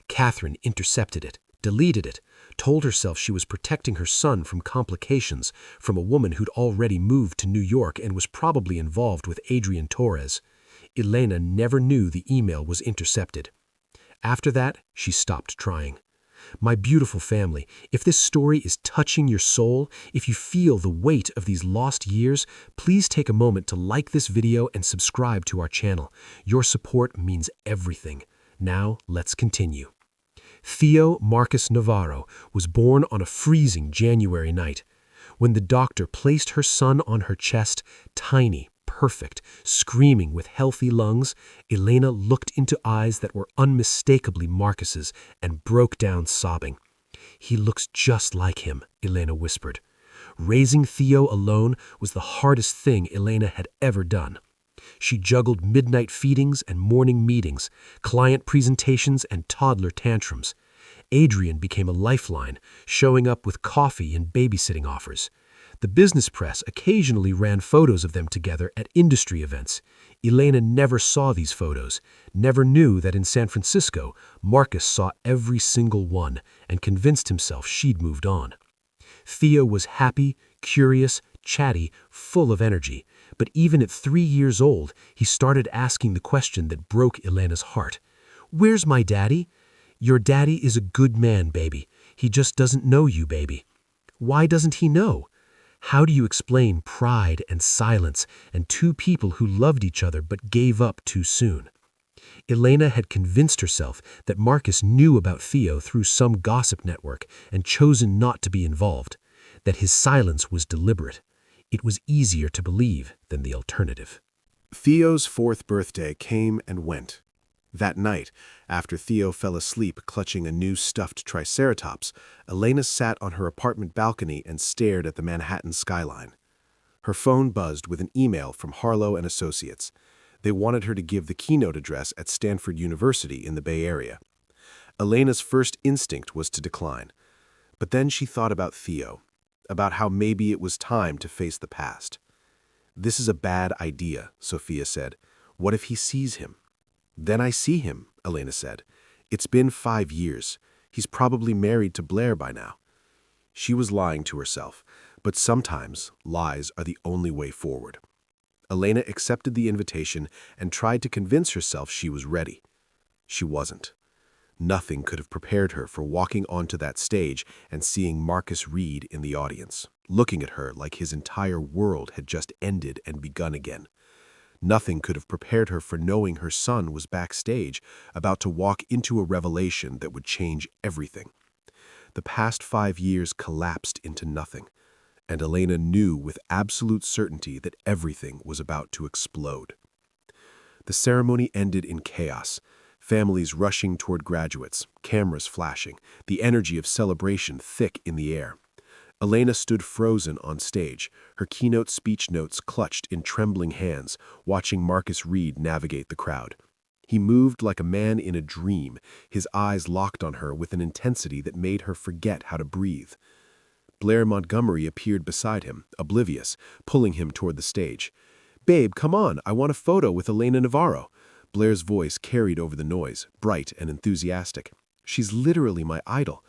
Catherine intercepted it, deleted it, told herself she was protecting her son from complications from a woman who'd already moved to New York and was probably involved with Adrian Torres. Elena never knew the email was intercepted. After that, she stopped trying. "My beautiful family, if this story is touching your soul, if you feel the weight of these lost years, please take a moment to like this video and subscribe to our channel. Your support means everything. Now, let's continue. Theo Marcus Navarro was born on a freezing January night. When the doctor placed her son on her chest, tiny, perfect, screaming with healthy lungs, Elena looked into eyes that were unmistakably Marcus's and broke down sobbing. "He looks just like him," Elena whispered. Raising Theo alone was the hardest thing Elena had ever done. She juggled midnight feedings and morning meetings, client presentations and toddler tantrums. Adrian became a lifeline, showing up with coffee and babysitting offers. The business press occasionally ran photos of them together at industry events. Elena never saw these photos, never knew that in San Francisco, Marcus saw every single one and convinced himself she'd moved on. Theo was happy, curious, chatty, full of energy, but even at 3 years old, he started asking the question that broke Elena's heart. "Where's my daddy?" "Your daddy is a good man, baby. He just doesn't know you, baby." "Why doesn't he know?" How do you explain pride and silence and two people who loved each other but gave up too soon? Elena had convinced herself that Marcus knew about Theo through some gossip network and chosen not to be involved, that his silence was deliberate. It was easier to believe than the alternative. Theo's 4th birthday came and went. That night, after Theo fell asleep clutching a new stuffed triceratops, Elena sat on her apartment balcony and stared at the Manhattan skyline. Her phone buzzed with an email from Harlow and Associates. They wanted her to give the keynote address at Stanford University in the Bay Area. Elena's first instinct was to decline. But then she thought about Theo, about how maybe it was time to face the past. "This is a bad idea," Sophia said. "What if he sees him?" "Then I see him," Elena said. "It's been 5 years. He's probably married to Blair by now." She was lying to herself, but sometimes lies are the only way forward. Elena accepted the invitation and tried to convince herself she was ready. She wasn't. Nothing could have prepared her for walking onto that stage and seeing Marcus Reed in the audience, looking at her like his entire world had just ended and begun again. Nothing could have prepared her for knowing her son was backstage, about to walk into a revelation that would change everything. The past 5 years collapsed into nothing, and Elena knew with absolute certainty that everything was about to explode. The ceremony ended in chaos, families rushing toward graduates, cameras flashing, the energy of celebration thick in the air. Elena stood frozen on stage, her keynote speech notes clutched in trembling hands, watching Marcus Reed navigate the crowd. He moved like a man in a dream, his eyes locked on her with an intensity that made her forget how to breathe. Blair Montgomery appeared beside him, oblivious, pulling him toward the stage. "Babe, come on, I want a photo with Elena Navarro." Blair's voice carried over the noise, bright and enthusiastic. "She's literally my idol."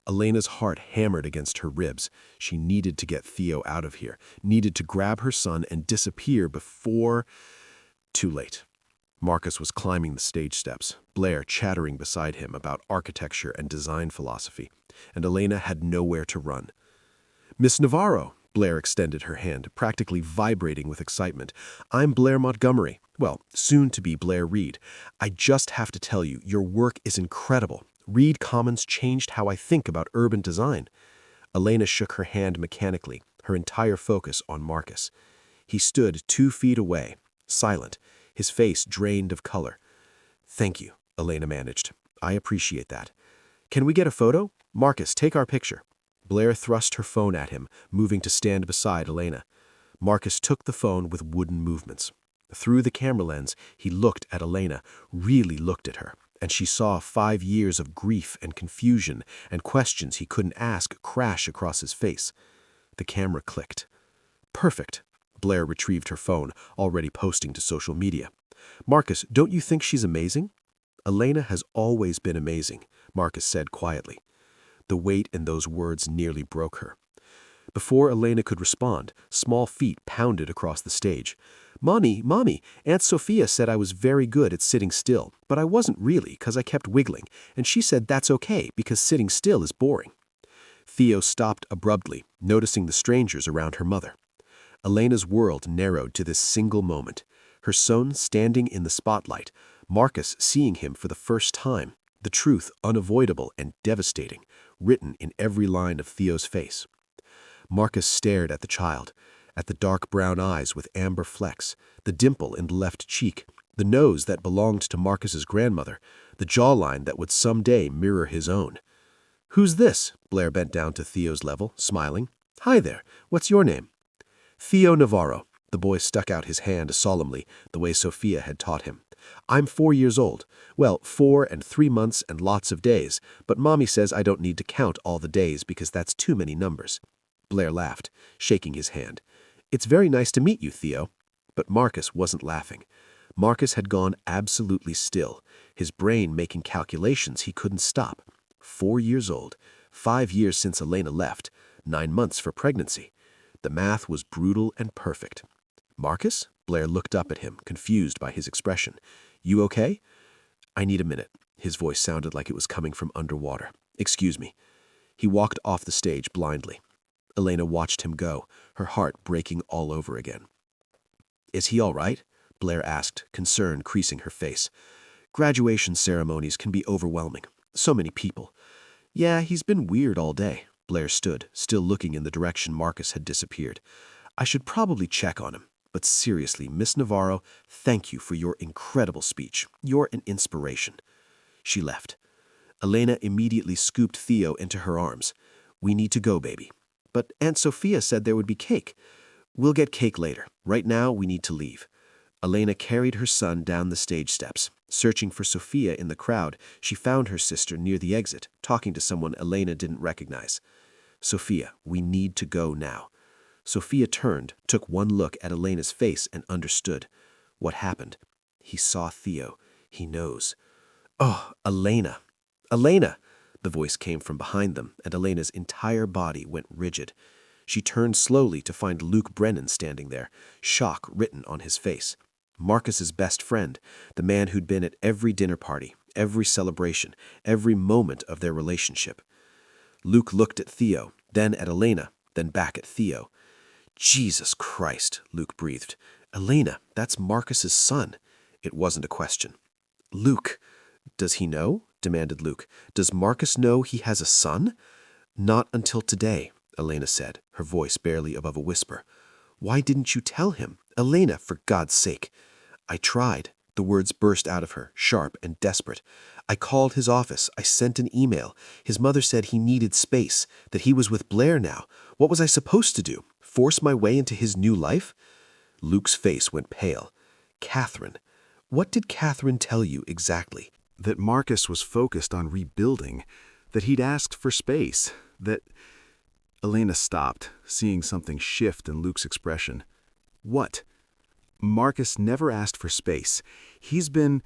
Elena's heart hammered against her ribs. She needed to get Theo out of here, needed to grab her son and disappear before... Too late. Marcus was climbing the stage steps, Blair chattering beside him about architecture and design philosophy, and Elena had nowhere to run. "Miss Navarro," Blair extended her hand, practically vibrating with excitement. "I'm Blair Montgomery. Well, soon to be Blair Reed. I just have to tell you, your work is incredible. Reed Commons changed how I think about urban design." Elena shook her hand mechanically, her entire focus on Marcus. He stood 2 feet away, silent, his face drained of color. "Thank you," Elena managed. "I appreciate that. Can we get a photo? Marcus, take our picture." Blair thrust her phone at him, moving to stand beside Elena. Marcus took the phone with wooden movements. Through the camera lens, he looked at Elena, really looked at her, and she saw 5 years of grief and confusion and questions he couldn't ask crash across his face. The camera clicked. "Perfect." Blair retrieved her phone, already posting to social media. "Marcus, don't you think she's amazing?" "Elena has always been amazing," Marcus said quietly. The weight in those words nearly broke her. Before Elena could respond, small feet pounded across the stage. Mommy, Aunt Sophia said I was very good at sitting still, but I wasn't really because I kept wiggling, and she said that's okay because sitting still is boring." Theo stopped abruptly, noticing the strangers around her mother. Elena's world narrowed to this single moment. Her son standing in the spotlight, Marcus seeing him for the first time, the truth unavoidable and devastating, written in every line of Theo's face. Marcus stared at the child, at the dark brown eyes with amber flecks, the dimple in the left cheek, the nose that belonged to Marcus's grandmother, the jawline that would someday mirror his own. "Who's this?" Blair bent down to Theo's level, smiling. "Hi there, what's your name?" "Theo Navarro." The boy stuck out his hand solemnly, the way Sophia had taught him. "I'm 4 years old. Well, 4 and 3 months and lots of days, but Mommy says I don't need to count all the days because that's too many numbers." Blair laughed, shaking his hand. "It's very nice to meet you, Theo." But Marcus wasn't laughing. Marcus had gone absolutely still, his brain making calculations he couldn't stop. 4 years old, 5 years since Elena left, 9 months for pregnancy. The math was brutal and perfect. "Marcus?" Blair looked up at him, confused by his expression. "You okay?" "I need a minute." His voice sounded like it was coming from underwater. "Excuse me." He walked off the stage blindly. Elena watched him go, her heart breaking all over again. "Is he all right?" Blair asked, concern creasing her face. "Graduation ceremonies can be overwhelming. So many people." "Yeah, he's been weird all day." Blair stood, still looking in the direction Marcus had disappeared. "I should probably check on him. But seriously, Miss Navarro, thank you for your incredible speech. You're an inspiration." She left. Elena immediately scooped Theo into her arms. "We need to go, baby." "But Aunt Sophia said there would be cake." "We'll get cake later. Right now, we need to leave." Elena carried her son down the stage steps. Searching for Sophia in the crowd, she found her sister near the exit, talking to someone Elena didn't recognize. "Sophia, we need to go now." Sophia turned, took one look at Elena's face, and understood. What happened? He saw Theo. He knows. "Oh, Elena! Elena!" The voice came from behind them, and Elena's entire body went rigid. She turned slowly to find Luke Brennan standing there, shock written on his face. Marcus's best friend, the man who'd been at every dinner party, every celebration, every moment of their relationship. Luke looked at Theo, then at Elena, then back at Theo. "Jesus Christ," Luke breathed. "Elena, that's Marcus's son." It wasn't a question. "Luke, does he know?" demanded Luke. "Does Marcus know he has a son?" "Not until today," Elena said, her voice barely above a whisper. "Why didn't you tell him? Elena, for God's sake." "I tried." The words burst out of her, sharp and desperate. "I called his office. I sent an email. His mother said he needed space, that he was with Blair now. What was I supposed to do? Force my way into his new life?" Luke's face went pale. "Catherine. What did Catherine tell you exactly?" That Marcus was focused on rebuilding, that he'd asked for space, that... Elena stopped, seeing something shift in Luke's expression. "What?" "Marcus never asked for space. He's been..."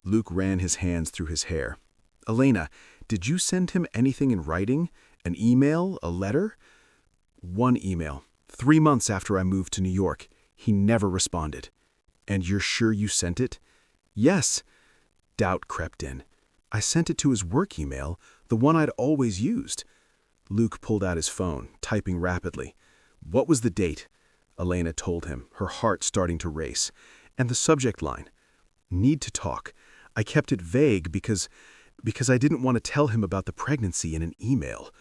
Luke ran his hands through his hair. "Elena, did you send him anything in writing? An email? A letter?" "One email. 3 months after I moved to New York. He never responded." "And you're sure you sent it?" "Yes." Doubt crept in. "I sent it to his work email, the one I'd always used." Luke pulled out his phone, typing rapidly. "What was the date?" Elena told him, her heart starting to race. "And the subject line? Need to talk. I kept it vague because I didn't want to tell him about the pregnancy in an email."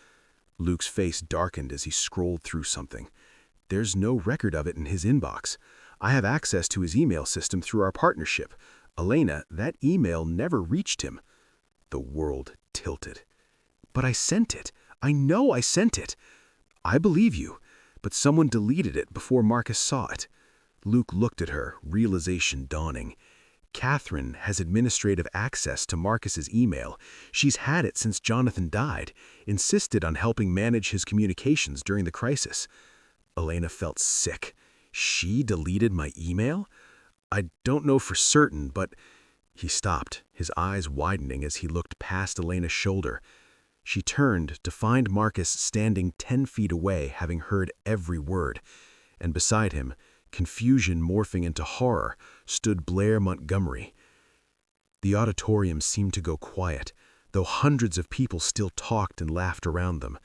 Luke's face darkened as he scrolled through something. "There's no record of it in his inbox. I have access to his email system through our partnership. Elena, that email never reached him." The world tilted. "But I sent it. I know I sent it." "I believe you, but someone deleted it before Marcus saw it." Luke looked at her, realization dawning. "Catherine has administrative access to Marcus's email. She's had it since Jonathan died, insisted on helping manage his communications during the crisis." Elena felt sick. "She deleted my email? I don't know for certain, but..." He stopped, his eyes widening as he looked past Elena's shoulder. She turned to find Marcus standing 10 feet away, having heard every word. And beside him, confusion morphing into horror, stood Blair Montgomery. The auditorium seemed to go quiet, though hundreds of people still talked and laughed around them.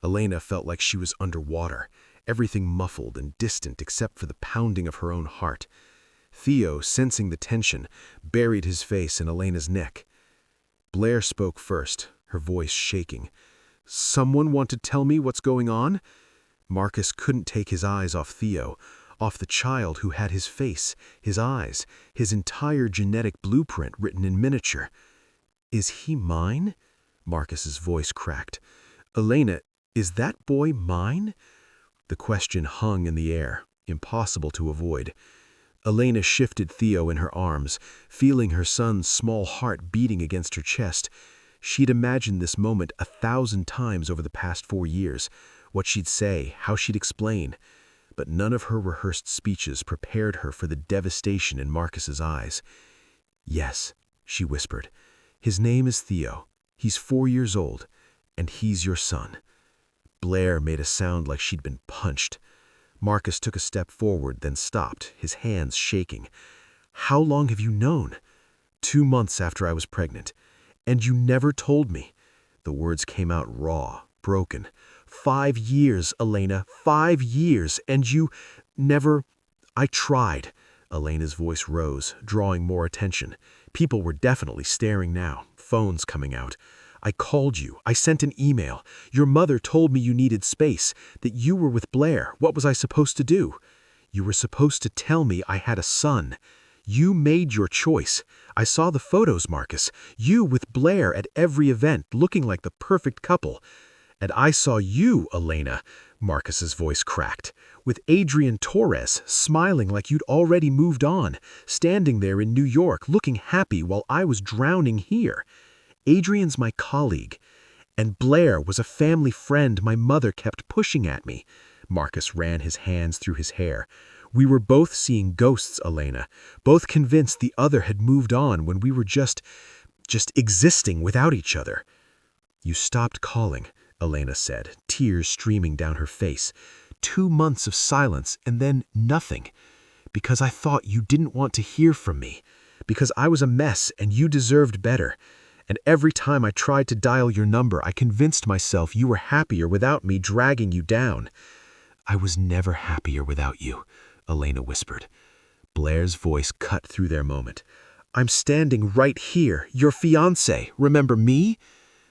Elena felt like she was underwater, everything muffled and distant except for the pounding of her own heart. Theo, sensing the tension, buried his face in Elena's neck. Blair spoke first, her voice shaking. "Someone want to tell me what's going on?" Marcus couldn't take his eyes off Theo, off the child who had his face, his eyes, his entire genetic blueprint written in miniature. "Is he mine?" Marcus's voice cracked. "Elena, is that boy mine?" The question hung in the air, impossible to avoid. Elena shifted Theo in her arms, feeling her son's small heart beating against her chest. She'd imagined this moment 1,000 times over the past 4 years, what she'd say, how she'd explain. But none of her rehearsed speeches prepared her for the devastation in Marcus's eyes. "Yes," she whispered. "His name is Theo. He's 4 years old, and he's your son." Blair made a sound like she'd been punched. Marcus took a step forward, then stopped, his hands shaking. "How long have you known?" "2 months after I was pregnant. And you never told me." The words came out raw, broken. 5 years, Elena, 5 years, and you never... I tried. Elena's voice rose, drawing more attention. People were definitely staring now, phones coming out. "I called you. I sent an email. Your mother told me you needed space, that you were with Blair. What was I supposed to do? You were supposed to tell me I had a son. You made your choice. I saw the photos, Marcus. You with Blair at every event, looking like the perfect couple. And I saw you, Elena," Marcus's voice cracked, "with Adrian Torres, smiling like you'd already moved on, standing there in New York, looking happy while I was drowning here. Adrian's my colleague. And Blair was a family friend my mother kept pushing at me." Marcus ran his hands through his hair. "We were both seeing ghosts, Elena, both convinced the other had moved on when we were just existing without each other." "You stopped calling," Elena said, tears streaming down her face. 2 months of silence and then nothing. "Because I thought you didn't want to hear from me. Because I was a mess and you deserved better. And every time I tried to dial your number, I convinced myself you were happier without me dragging you down." "I was never happier without you," Elena whispered. Blair's voice cut through their moment. "I'm standing right here, your fiancé. Remember me?"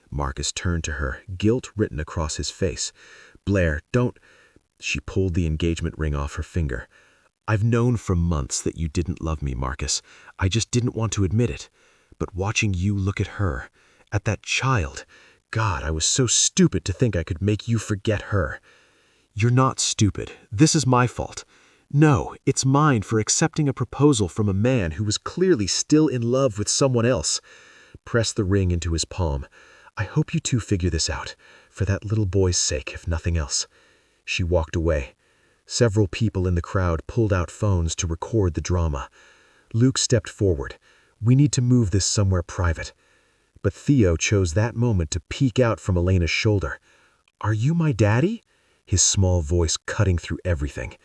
Marcus turned to her, guilt written across his face. "Blair, don't..." She pulled the engagement ring off her finger. "I've known for months that you didn't love me, Marcus. I just didn't want to admit it. But watching you look at her, at that child, God, I was so stupid to think I could make you forget her." "You're not stupid. This is my fault. No, it's mine for accepting a proposal from a man who was clearly still in love with someone else." Pressed the ring into his palm. "I hope you two figure this out, for that little boy's sake, if nothing else." She walked away. Several people in the crowd pulled out phones to record the drama. Luke stepped forward. "We need to move this somewhere private." But Theo chose that moment to peek out from Elena's shoulder. "Are you my daddy?" His small voice cutting through everything.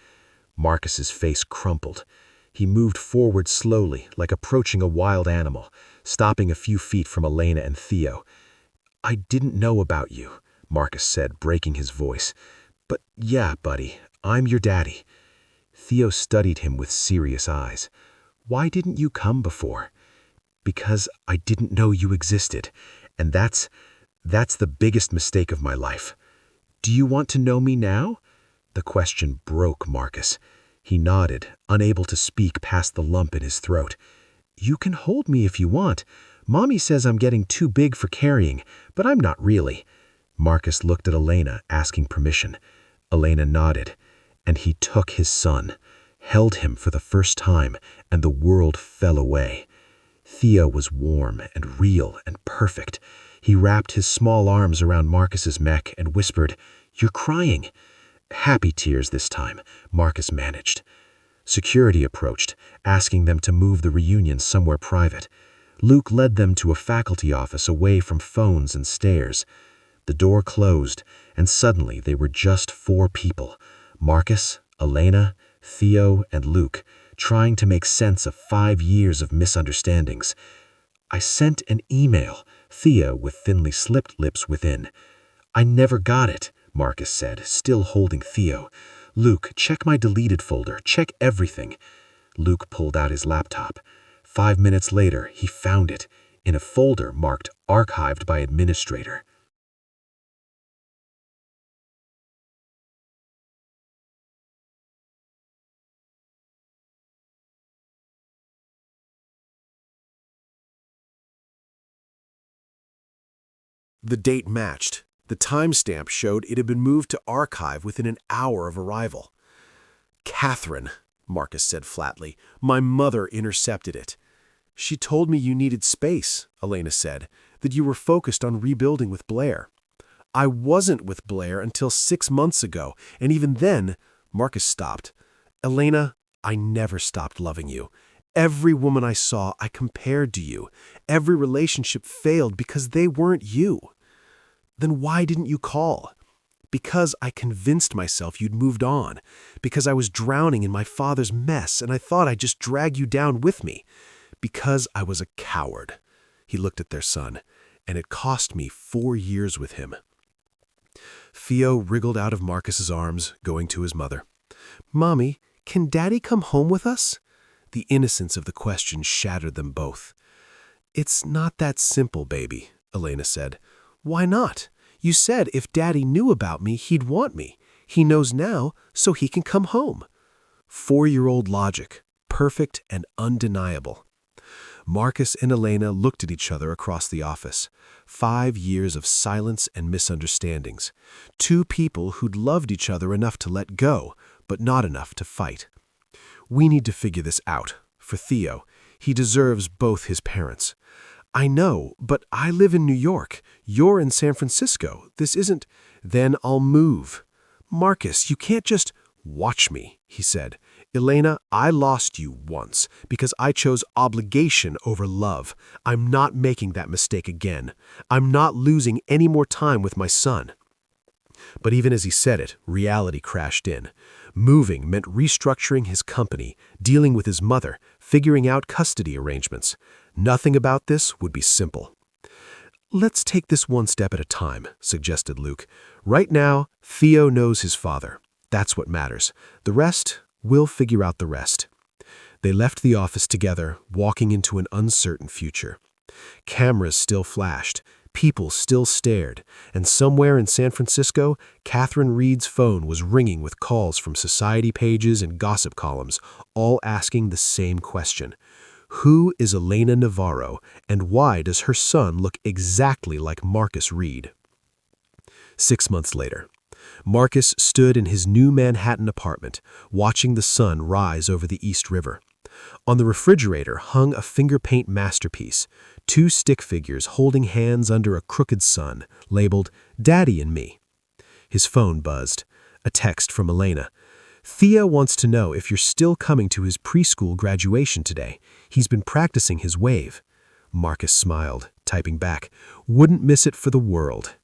Marcus's face crumpled. He moved forward slowly, like approaching a wild animal, stopping a few feet from Elena and Theo. "I didn't know about you," Marcus said, breaking his voice. "But yeah, buddy, I'm your daddy." Theo studied him with serious eyes. "Why didn't you come before?" "Because I didn't know you existed, and that's the biggest mistake of my life." "Do you want to know me now?" The question broke Marcus. He nodded, unable to speak past the lump in his throat. "You can hold me if you want. Mommy says I'm getting too big for carrying, but I'm not really." Marcus looked at Elena, asking permission. Elena nodded, and he took his son, held him for the first time, and the world fell away. Theo was warm and real and perfect. He wrapped his small arms around Marcus's neck and whispered, "You're crying." Happy tears this time, Marcus managed. Security approached, asking them to move the reunion somewhere private. Luke led them to a faculty office away from phones and stairs. The door closed, and suddenly they were just 4 people, Marcus, Elena, Theo, and Luke, trying to make sense of 5 years of misunderstandings. "I sent an email," Theo with thinly slipped lips within. "I never got it," Marcus said, still holding Theo. "Luke, check my deleted folder. Check everything." Luke pulled out his laptop. 5 minutes later, he found it, in a folder marked Archived by Administrator. The date matched. The timestamp showed it had been moved to archive within an hour of arrival. "Catherine," Marcus said flatly, "my mother intercepted it." "She told me you needed space," Elena said, "that you were focused on rebuilding with Blair." "I wasn't with Blair until 6 months ago, and even then..." Marcus stopped. "Elena, I never stopped loving you. Every woman I saw, I compared to you. Every relationship failed because they weren't you." "Then why didn't you call?" Because I convinced myself you'd moved on. Because I was drowning in my father's mess and I thought I'd just drag you down with me. Because I was a coward." He looked at their son. "And it cost me 4 years with him." Theo wriggled out of Marcus's arms, going to his mother. "Mommy, can Daddy come home with us?" The innocence of the question shattered them both. "It's not that simple, baby," Elena said. "Why not? You said if Daddy knew about me, he'd want me. He knows now, so he can come home." 4-year-old logic, perfect and undeniable. Marcus and Elena looked at each other across the office. 5 years of silence and misunderstandings. 2 people who'd loved each other enough to let go, but not enough to fight. "We need to figure this out. For Theo, he deserves both his parents." "I know, but I live in New York. You're in San Francisco. This isn't—" "Then I'll move." "Marcus, you can't just—" "Watch me," he said. "Elena, I lost you once because I chose obligation over love. I'm not making that mistake again. I'm not losing any more time with my son." But even as he said it, reality crashed in. Moving meant restructuring his company, dealing with his mother, figuring out custody arrangements. Nothing about this would be simple. "Let's take this one step at a time," suggested Luke. "Right now, Theo knows his father. That's what matters. The rest, we'll figure out the rest." They left the office together, walking into an uncertain future. Cameras still flashed, people still stared, and somewhere in San Francisco, Catherine Reed's phone was ringing with calls from society pages and gossip columns, all asking the same question. Who is Elena Navarro, and why does her son look exactly like Marcus Reed? 6 months later, Marcus stood in his new Manhattan apartment, watching the sun rise over the East River. On the refrigerator hung a finger paint masterpiece, 2 stick figures holding hands under a crooked sun, labeled "Daddy and Me." His phone buzzed. A text from Elena. "Theo wants to know if you're still coming to his preschool graduation today. He's been practicing his wave." Marcus smiled, typing back, "Wouldn't miss it for the world."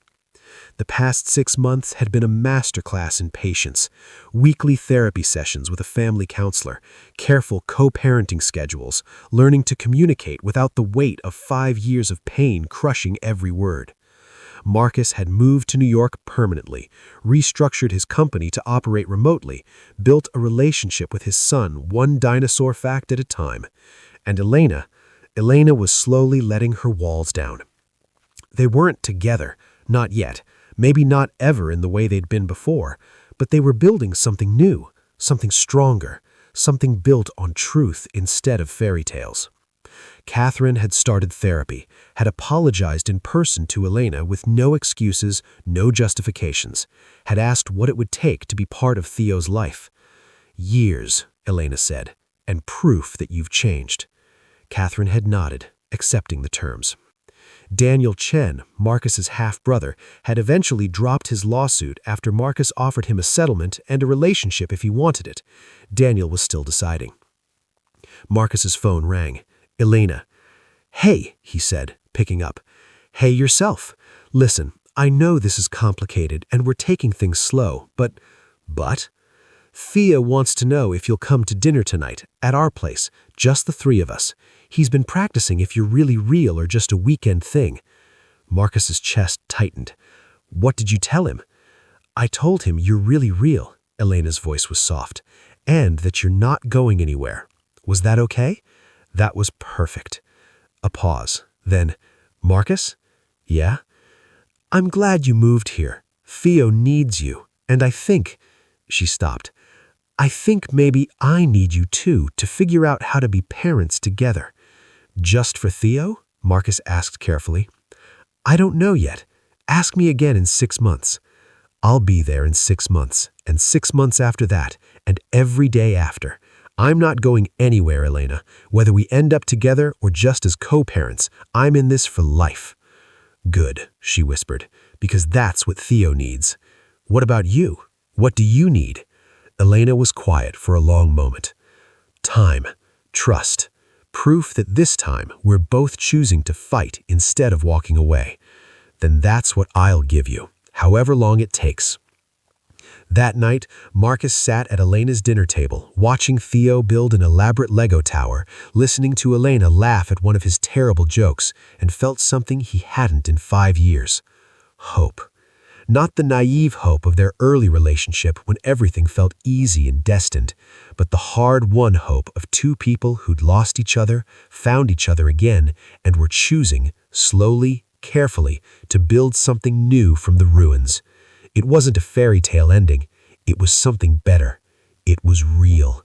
The past 6 months had been a masterclass in patience. Weekly therapy sessions with a family counselor, careful co-parenting schedules, learning to communicate without the weight of 5 years of pain crushing every word. Marcus had moved to New York permanently, restructured his company to operate remotely, built a relationship with his son one dinosaur fact at a time. And Elena was slowly letting her walls down. They weren't together, not yet, maybe not ever in the way they'd been before, but they were building something new, something stronger, something built on truth instead of fairy tales. Catherine had started therapy, had apologized in person to Elena with no excuses, no justifications, had asked what it would take to be part of Theo's life. "Years," Elena said, "and proof that you've changed." Catherine had nodded, accepting the terms. Daniel Chen, Marcus's half-brother, had eventually dropped his lawsuit after Marcus offered him a settlement and a relationship if he wanted it. Daniel was still deciding. Marcus's phone rang. "Elena." "Hey," he said, picking up. "Hey yourself. Listen, I know this is complicated and we're taking things slow, but..." "But?" "Thea wants to know if you'll come to dinner tonight, at our place, just the 3 of us. He's been practicing if you're really real or just a weekend thing." Marcus's chest tightened. "What did you tell him?" "I told him you're really real," Elena's voice was soft, "and that you're not going anywhere. Was that okay?" "That was perfect." A pause. Then, "Marcus?" "Yeah?" "I'm glad you moved here. Theo needs you, and I think..." She stopped. "I think maybe I need you too to figure out how to be parents together." "Just for Theo?" Marcus asked carefully. "I don't know yet. Ask me again in 6 months. I'll be there in 6 months, and 6 months after that, and every day after. I'm not going anywhere, Elena. Whether we end up together or just as co-parents, I'm in this for life." "Good," she whispered, "because that's what Theo needs." "What about you? What do you need?" Elena was quiet for a long moment. "Time, trust, proof that this time we're both choosing to fight instead of walking away. Then that's what I'll give you, however long it takes. That night, Marcus sat at Elena's dinner table, watching Theo build an elaborate Lego tower, listening to Elena laugh at one of his terrible jokes, and felt something he hadn't in 5 years. Hope. Not the naive hope of their early relationship when everything felt easy and destined, but the hard-won hope of two people who'd lost each other, found each other again, and were choosing, slowly, carefully, to build something new from the ruins. It wasn't a fairy tale ending. It was something better. It was real.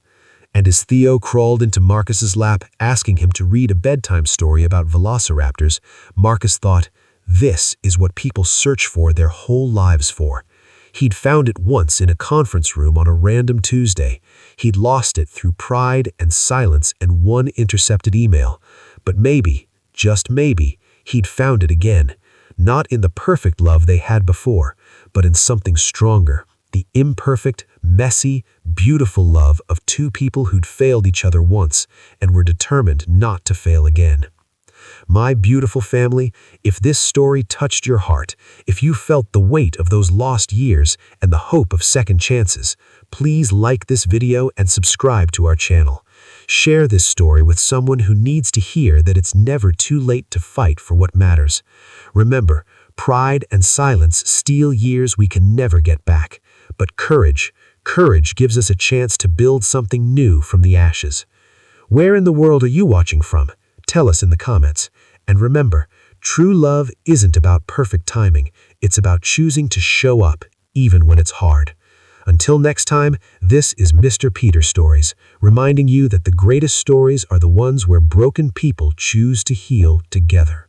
And as Theo crawled into Marcus's lap, asking him to read a bedtime story about velociraptors, Marcus thought, this is what people search for their whole lives for. He'd found it once in a conference room on a random Tuesday. He'd lost it through pride and silence and one intercepted email. But maybe, just maybe, he'd found it again. Not in the perfect love they had before, but in something stronger. The imperfect, messy, beautiful love of two people who'd failed each other once and were determined not to fail again. My beautiful family, if this story touched your heart, if you felt the weight of those lost years and the hope of second chances, please like this video and subscribe to our channel. Share this story with someone who needs to hear that it's never too late to fight for what matters. Remember, pride and silence steal years we can never get back. But courage gives us a chance to build something new from the ashes. Where in the world are you watching from? Tell us in the comments. And remember, true love isn't about perfect timing. It's about choosing to show up, even when it's hard. Until next time, this is Mr. Peter Stories, reminding you that the greatest stories are the ones where broken people choose to heal together.